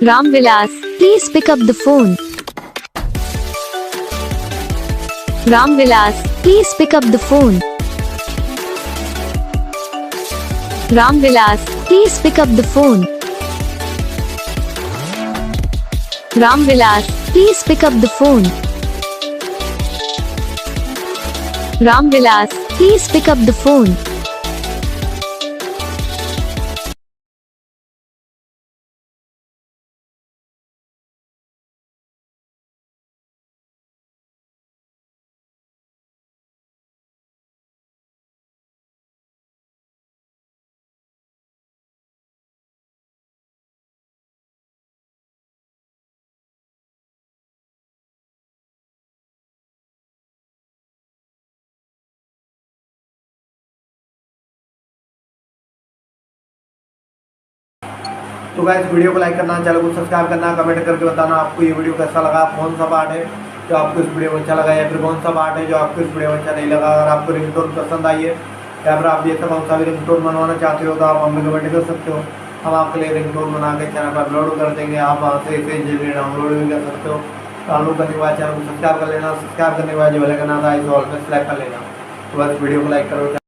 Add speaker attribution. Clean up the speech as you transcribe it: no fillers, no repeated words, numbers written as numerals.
Speaker 1: Ramvilas, please pick up the phone. Ramvilas, please pick up the phone. Ramvilas, please pick up the phone. Ramvilas, please pick up the phone. Ramvilas, please pick up the phone.
Speaker 2: तो guys video को like करना, channel को subscribe करना, comment करके बताना आपको ये video कैसा लगा, कौन सा पार्ट है जो आपको इस वीडियो में अच्छा लगा या फिर कौन सा पार्ट है जो आपको इस वीडियो में अच्छा नहीं लगा। अगर आपको रिंगटोन पसंद आई है या फिर आप जैसा कौन सा भी रिंगटोन बनवाना चाहते हो तो आप हमें कमेंट कर सकते हो। हम आपके लिए रिंगटोन बना के चैनल पर अपलोड कर देंगे। आप वहाँ से इसे जल्दी डाउनलोड भी कर सकते हो। डाउनलोड करने के बाद चैनल को सब्सक्राइब कर लेना, सब्सक्राइब करने के बाद जो बेल आइकन आता है इसे ऑल पे सेलेक्ट कर लेना। तो बस वीडियो को लाइक करो।